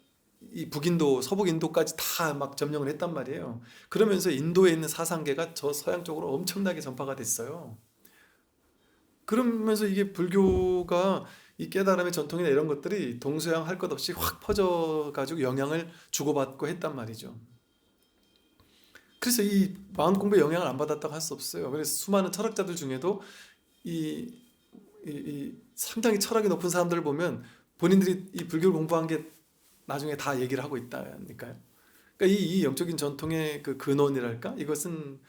이 북인도, 서북인도까지 다 막 점령을 했단 말이에요. 그러면서 인도에 있는 사상계가 저 서양 쪽으로 엄청나게 전파가 됐어요. 그러면서 이게 불교가 이 깨달음의 전통이나 이런 것들이 동서양 할 것 없이 확 퍼져가지고 영향을 주고받고 했단 말이죠. 그래서 이 마음 공부에 영향을 안 받았다고 할 수 없어요. 그래서 수많은 철학자들 중에도 이 상당히 철학이 높은 사람들을 보면 본인들이 이 불교를 공부한 게 나중에 다 얘기를 하고 있다니까요. 그러니까 이 영적인 전통의 그 근원이랄까? 이것은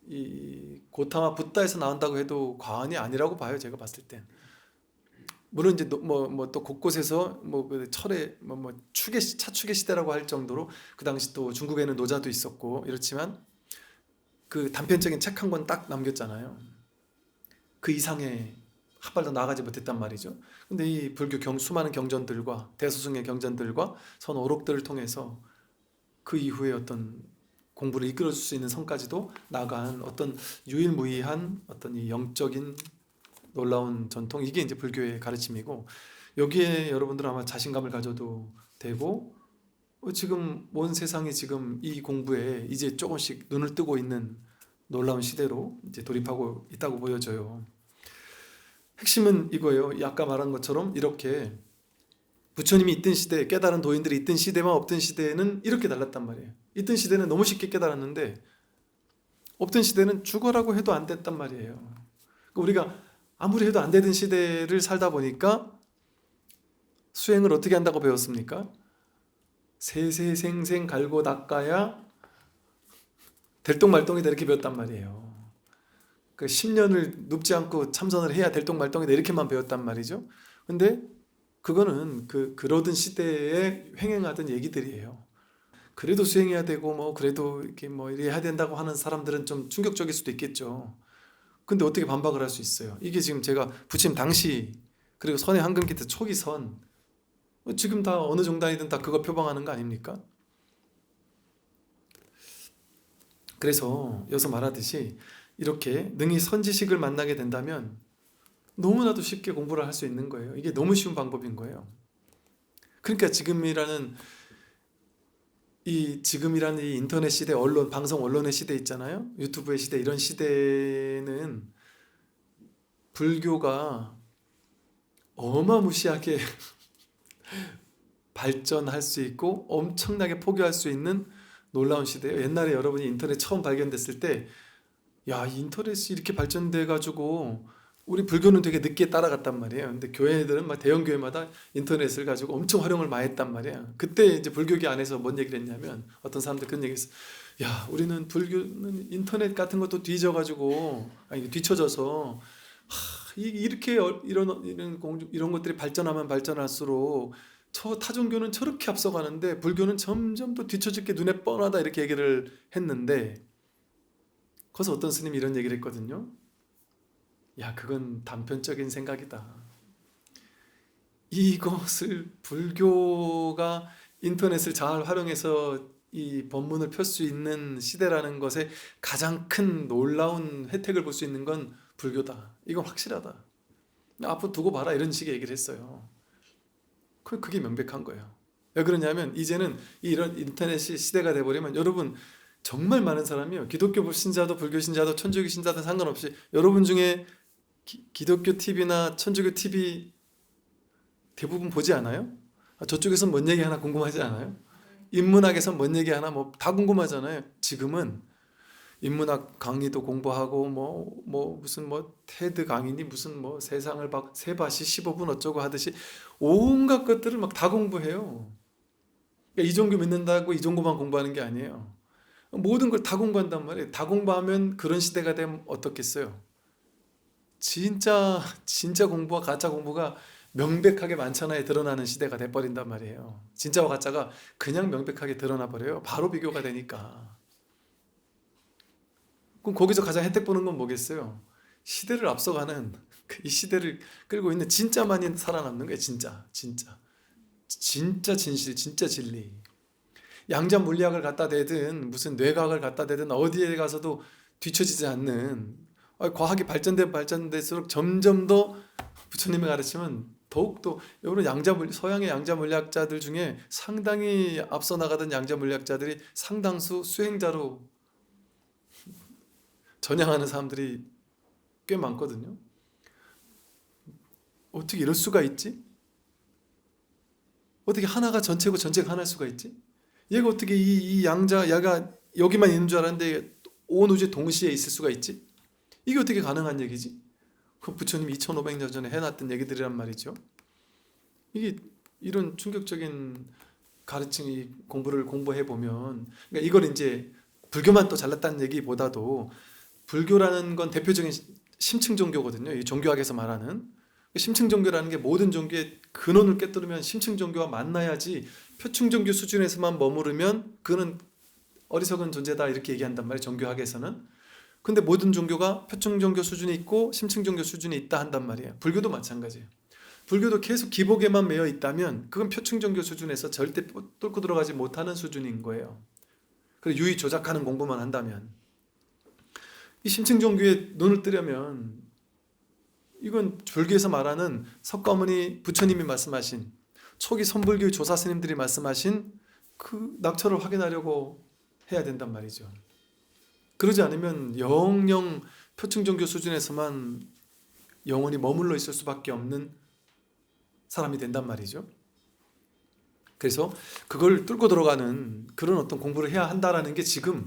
이 고타마 붓다에서 나온다고 해도 과언이 아니라고 봐요. 제가 봤을 땐. 물론 이제 또 곳곳에서 그 철의 차축의 시대라고 할 정도로 그 당시 또 중국에는 노자도 있었고 이렇지만 그 단편적인 책 한 권 딱 남겼잖아요. 그 이상의 한 발도 나아가지 못했단 말이죠. 근데 이 불교 수많은 경전들과 대소승의 경전들과 선 오록들을 통해서 그 이후에 어떤 공부를 이끌어줄 수 있는 선까지도 나간 어떤 유일무이한 어떤 이 영적인 놀라운 전통, 이게 이제 불교의 가르침이고, 여기에 여러분들 아마 자신감을 가져도 되고, 지금 온 세상이 지금 이 공부에 이제 조금씩 눈을 뜨고 있는 놀라운 시대로 이제 돌입하고 있다고 보여져요. 핵심은 이거예요. 아까 말한 것처럼 이렇게 부처님이 있던 시대, 깨달은 도인들이 있던 시대와 없던 시대는 이렇게 달랐단 말이에요. 있던 시대는 너무 쉽게 깨달았는데 없던 시대는 죽어라고 해도 안 됐단 말이에요. 그러니까 우리가 아무리 해도 안 되던 시대를 살다 보니까 수행을 어떻게 한다고 배웠습니까? 세세생생 갈고 닦아야 될똥말똥이다 이렇게 배웠단 말이에요. 그 10년을 눕지 않고 참선을 해야 될똥말똥이다 이렇게만 배웠단 말이죠. 근데 그거는 그러던 시대에 횡행하던 얘기들이에요. 그래도 수행해야 되고 그래도 이렇게 이래야 된다고 하는 사람들은 좀 충격적일 수도 있겠죠. 근데 어떻게 반박을 할 수 있어요? 이게 지금 제가 부처님 당시 그리고 선의 황금기 때 초기 선 지금 다 어느 정당이든 다 그거 표방하는 거 아닙니까? 그래서 여기서 말하듯이 이렇게 능히 선지식을 만나게 된다면 너무나도 쉽게 공부를 할 수 있는 거예요. 이게 너무 쉬운 방법인 거예요. 그러니까 지금이라는 이 인터넷 시대, 언론, 방송 언론의 시대 있잖아요. 유튜브의 시대, 이런 시대는 불교가 어마무시하게 발전할 수 있고 엄청나게 포교할 수 있는 놀라운 시대예요. 옛날에 여러분이 인터넷 처음 발견됐을 때, 야, 인터넷이 이렇게 발전돼 가지고 우리 불교는 되게 늦게 따라갔단 말이에요. 근데 교회들은 막 대형 교회마다 인터넷을 가지고 엄청 활용을 많이 했단 말이에요. 그때 이제 불교계 안에서 뭔 얘기를 했냐면 어떤 사람들 그런 얘기했어. 야, 우리는 불교는 인터넷 같은 것도 뒤쳐져서 이렇게 이런 것들이 발전하면 발전할수록 저 타종교는 저렇게 앞서가는데 불교는 점점 더 뒤처질 게 눈에 뻔하다 이렇게 얘기를 했는데, 거기서 어떤 스님이 이런 얘기를 했거든요. 야, 그건 단편적인 생각이다. 이것을 불교가 인터넷을 잘 활용해서 이 법문을 펼 수 있는 시대라는 것에 가장 큰 놀라운 혜택을 볼 수 있는 건 불교다. 이건 확실하다. 앞으로 두고 봐라 이런 식의 얘기를 했어요. 그게 명백한 거예요. 왜 그러냐면 이제는 이런 인터넷 시대가 돼버리면 여러분 정말 많은 사람이요. 기독교 신자도 불교 신자도 천주교 신자도 상관없이 여러분 중에 기독교 TV나 천주교 TV 대부분 보지 않아요? 저쪽에서는 뭔 얘기 하나 궁금하지 않아요? 인문학에서 뭔 얘기 하나 뭐 다 궁금하잖아요. 지금은 인문학 강의도 공부하고 무슨 테드 강의니 무슨 세상을 막 세바시 15분 어쩌고 하듯이 온갖 것들을 막 다 공부해요. 그러니까 이 종교 믿는다고 이 종교만 공부하는 게 아니에요. 모든 걸 다 공부한단 말이에요. 다 공부하면 그런 시대가 되면 어떻겠어요? 진짜 공부와 가짜 공부가 명백하게 만천하에 드러나는 시대가 돼버린단 말이에요. 진짜와 가짜가 그냥 명백하게 드러나 버려요. 바로 비교가 되니까. 그럼 거기서 가장 혜택 보는 건 뭐겠어요? 시대를 앞서가는 이 시대를 끌고 있는 진짜만이 살아남는 거예요. 진짜 진실, 진짜 진리. 양자 물리학을 갖다 대든 무슨 뇌과학을 갖다 대든 어디에 가서도 뒤처지지 않는, 과학이 발전될수록 점점 더 부처님의 가르침은 더욱더 여러분 서양의 양자 물리학자들 중에 상당히 앞서 나가던 양자 물리학자들이 상당수 수행자로 전향하는 사람들이 꽤 많거든요. 어떻게 이럴 수가 있지? 어떻게 하나가 전체고 전체가 하나일 수가 있지? 얘가 어떻게 이 양자야가 여기만 있는 줄 알았는데 온 우주에 동시에 있을 수가 있지? 이게 어떻게 가능한 얘기지? 그 부처님이 2500년 전에 해놨던 얘기들이란 말이죠. 이게 이런 충격적인 가르침이 공부를 공부해 보면, 그러니까 이걸 이제 불교만 또 잘났다는 얘기보다도 불교라는 건 대표적인 심층 종교거든요. 이 종교학에서 말하는 심층 종교라는 게 모든 종교의 근원을 깨뜨리면 심층 종교와 만나야지, 표층 종교 수준에서만 머무르면 그는 어리석은 존재다 이렇게 얘기한단 말이에요. 종교학에서는. 근데 모든 종교가 표층 종교 수준이 있고 심층 종교 수준이 있다 한단 말이에요. 불교도 마찬가지예요. 불교도 계속 기복에만 매여 있다면 그건 표층 종교 수준에서 절대 뚫고 들어가지 못하는 수준인 거예요. 그리고 유의 조작하는 공부만 한다면. 이 심층 종교에 눈을 뜨려면 이건 불교에서 말하는 석가모니 부처님이 말씀하신, 초기 선불교 조사 스님들이 말씀하신 그 낙처를 확인하려고 해야 된단 말이죠. 그러지 않으면 영영 표층 종교 수준에서만 영원히 머물러 있을 수밖에 없는 사람이 된단 말이죠. 그래서 그걸 뚫고 들어가는 그런 어떤 공부를 해야 한다라는 게 지금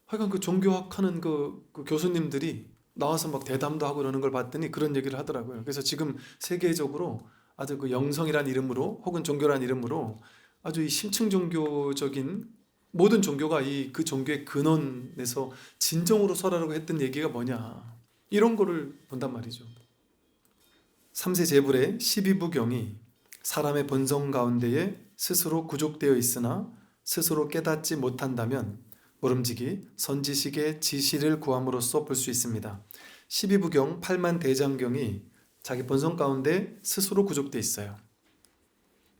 하여간 그 종교학 하는 그 교수님들이 나와서 막 대담도 하고 그러는 걸 봤더니 그런 얘기를 하더라고요. 그래서 지금 세계적으로 아주 그 영성이란 이름으로 혹은 종교란 이름으로 아주 이 심층 종교적인 모든 종교가 그 종교의 근원에서 진정으로 설하려고 했던 얘기가 뭐냐, 이런 거를 본단 말이죠. 3세 제불의 12부경이 사람의 본성 가운데에 스스로 구족되어 있으나 스스로 깨닫지 못한다면 모름지기 선지식의 지시를 구함으로써 볼 수 있습니다. 12부경 8만 대장경이 자기 본성 가운데 스스로 구족되어 있어요.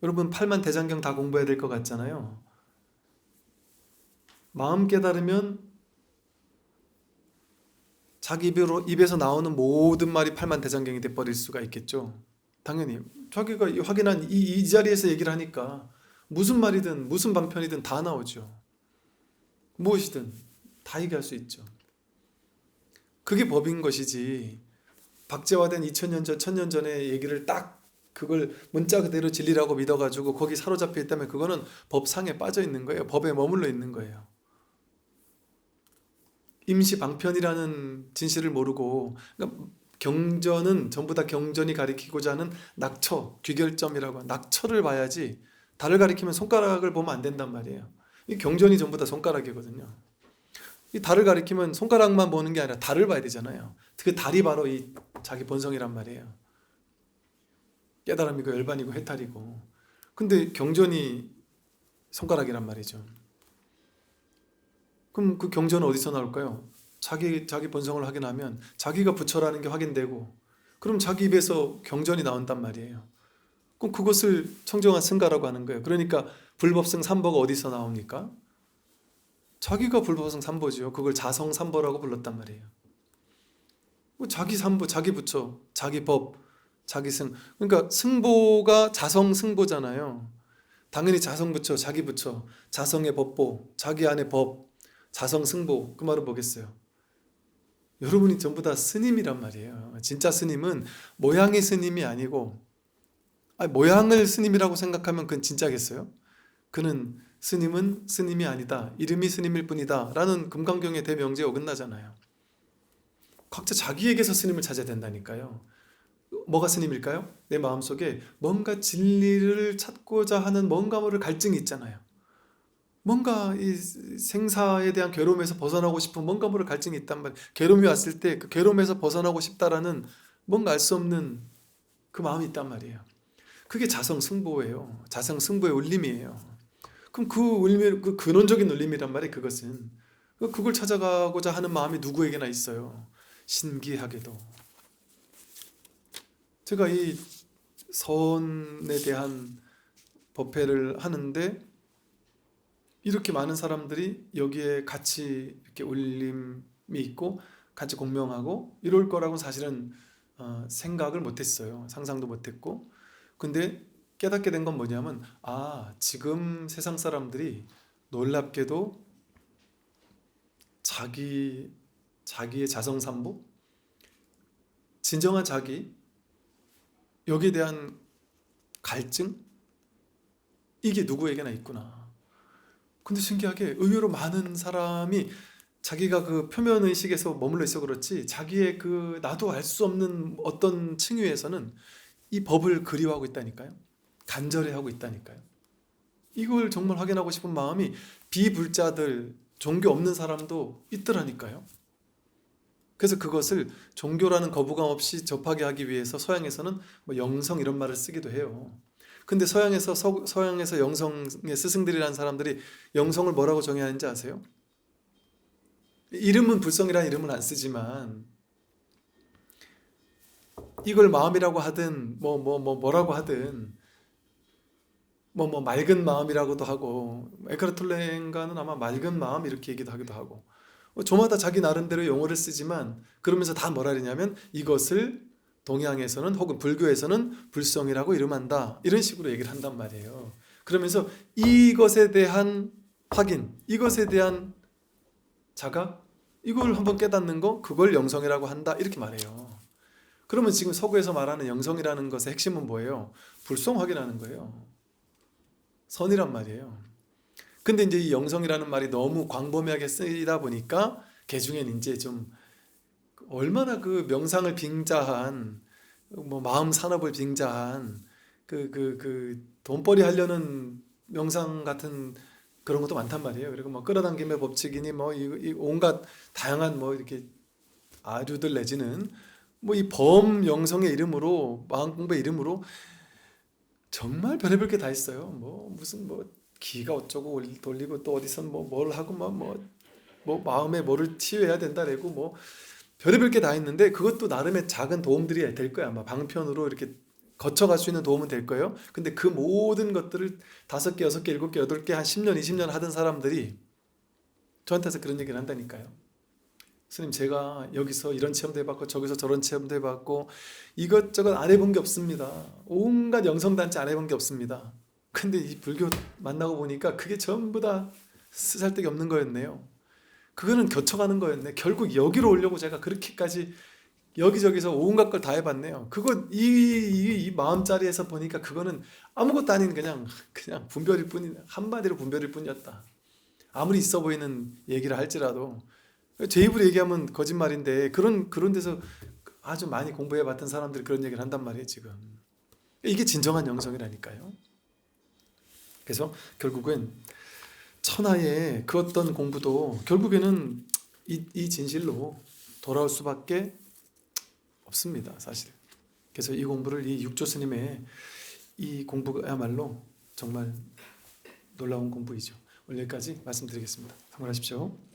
여러분 8만 대장경 다 공부해야 될 것 같잖아요. 마음 깨달으면 자기 입에서 나오는 모든 말이 8만 대장경이 돼버릴 수가 있겠죠. 당연히 자기가 확인한 이 자리에서 얘기를 하니까 무슨 말이든 무슨 방편이든 다 나오죠. 무엇이든 다 얘기할 수 있죠. 그게 법인 것이지, 박제화된 2000년 전, 1000년 전의 얘기를 딱 그걸 문자 그대로 진리라고 믿어가지고 거기 사로잡혀 있다면 그거는 법상에 빠져 있는 거예요. 법에 머물러 있는 거예요. 임시 방편이라는 진실을 모르고, 그러니까 경전은 전부 다 경전이 가리키고자 하는 낙처, 귀결점이라고, 낙처를 봐야지 달을 가리키면 손가락을 보면 안 된단 말이에요. 이 경전이 전부 다 손가락이거든요. 이 달을 가리키면 손가락만 보는 게 아니라 달을 봐야 되잖아요. 그 달이 바로 이 자기 본성이란 말이에요. 깨달음이고 열반이고 해탈이고. 근데 경전이 손가락이란 말이죠. 그럼 그 경전은 어디서 나올까요? 자기 본성을 확인하면 자기가 부처라는 게 확인되고, 그럼 자기 입에서 경전이 나온단 말이에요. 그럼 그것을 청정한 승가라고 하는 거예요. 그러니까 불법성 삼보가 어디서 나옵니까? 자기가 불법성 삼보죠. 그걸 자성 삼보라고 불렀단 말이에요. 자기 삼보, 자기 부처, 자기 법, 자기 승. 그러니까 승보가 자성 승보잖아요. 당연히 자성 부처, 자기 부처, 자성의 법보, 자기 안의 법, 자성 승보. 그 말은 뭐겠어요? 여러분이 전부 다 스님이란 말이에요. 진짜 스님은 모양의 스님이 아니고, 모양을 스님이라고 생각하면 그건 진짜겠어요? 그는 스님은 스님이 아니다. 이름이 스님일 뿐이다. 라는 금강경의 대명제에 어긋나잖아요. 각자 자기에게서 스님을 찾아야 된다니까요. 뭐가 스님일까요? 내 마음속에 뭔가 진리를 찾고자 하는 뭔가 모를 갈증이 있잖아요. 뭔가 이 생사에 대한 괴로움에서 벗어나고 싶은 뭔가 모를 갈증이 있단 말이에요. 괴로움이 왔을 때 그 괴로움에서 벗어나고 싶다라는 뭔가 알 수 없는 그 마음이 있단 말이에요. 그게 자성승보예요. 자성승보의 울림이에요. 그럼 그 울림, 그 근원적인 울림이란 말이에요. 그것은 그걸 찾아가고자 하는 마음이 누구에게나 있어요. 신기하게도 제가 이 선에 대한 법회를 하는데 이렇게 많은 사람들이 여기에 같이 이렇게 울림이 있고 같이 공명하고 이럴 거라고 사실은 생각을 못했어요. 상상도 못했고. 근데 깨닫게 된 건 뭐냐면 지금 세상 사람들이 놀랍게도 자기의 자성삼보, 진정한 자기, 여기에 대한 갈증, 이게 누구에게나 있구나. 근데 신기하게 의외로 많은 사람이 자기가 그 표면 의식에서 머물러 있어 그렇지 자기의 그 나도 알 수 없는 어떤 층위에서는 이 법을 그리워하고 있다니까요. 간절해하고 있다니까요. 이걸 정말 확인하고 싶은 마음이 비불자들, 종교 없는 사람도 있더라니까요. 그래서 그것을 종교라는 거부감 없이 접하게 하기 위해서 서양에서는 뭐 영성 이런 말을 쓰기도 해요. 근데 서양에서 영성의 스승들이라는 사람들이 영성을 뭐라고 정의하는지 아세요? 이름은 불성이라는 이름은 안 쓰지만 이걸 마음이라고 하든 뭐라고 하든 뭐 맑은 마음이라고도 하고 에카르톨레인가는 아마 맑은 마음 이렇게 얘기도 하기도 하고 저마다 자기 나름대로 용어를 쓰지만 그러면서 다 뭐라 그러냐면 이것을 동양에서는 혹은 불교에서는 불성이라고 이름한다 이런 식으로 얘기를 한단 말이에요. 그러면서 이것에 대한 확인, 이것에 대한 자각, 이걸 한번 깨닫는 거 그걸 영성이라고 한다 이렇게 말해요. 그러면 지금 서구에서 말하는 영성이라는 것의 핵심은 뭐예요? 불성 확인하는 거예요. 선이란 말이에요. 근데 이제 이 영성이라는 말이 너무 광범위하게 쓰이다 보니까 개중에는 이제 좀 얼마나 그 명상을 빙자한 뭐 마음 산업을 빙자한 그 돈벌이 하려는 명상 같은 그런 것도 많단 말이에요. 그리고 뭐 끌어당김의 법칙이니 뭐 이 온갖 다양한 뭐 이렇게 아류들 내지는 뭐 이 범영성의 이름으로 마음 공부의 이름으로 정말 별의별 게 다 있어요. 뭐 무슨 뭐 기가 어쩌고 돌리고 또 어디선 뭐 뭘 하고 뭐 마음에 뭐를 치유해야 된다래고 뭐 별의별 게 다 있는데 그것도 나름의 작은 도움들이 될 거야. 아마 방편으로 이렇게 거쳐갈 수 있는 도움은 될 거예요. 근데 그 모든 것들을 5개, 6개, 7개, 8개 한 10년, 20년 하던 사람들이 저한테서 그런 얘기를 한다니까요. 스님 제가 여기서 이런 체험도 해봤고 저기서 저런 체험도 해봤고 이것저것 안 해본 게 없습니다. 온갖 영성단체 안 해본 게 없습니다. 근데 이 불교 만나고 보니까 그게 전부 다 쓰잘데기 없는 거였네요. 그거는 겨쳐가는 거였네. 결국 여기로 오려고 제가 그렇게까지 여기저기서 온갖 걸 다 해봤네요. 그거 이 마음자리에서 보니까 그거는 아무것도 아닌 그냥 분별일 뿐이 한마디로 분별일 뿐이었다. 아무리 있어 보이는 얘기를 할지라도 제 입으로 얘기하면 거짓말인데 그런 데서 아주 많이 공부해봤던 사람들이 그런 얘기를 한단 말이에요 지금. 이게 진정한 영성이라니까요. 그래서 결국은 천하의 그 어떤 공부도 결국에는 이 진실로 돌아올 수밖에 없습니다 사실. 그래서 이 공부를 이 육조 스님의 이 공부야말로 정말 놀라운 공부이죠. 오늘 여기까지 말씀드리겠습니다. 참고하십시오.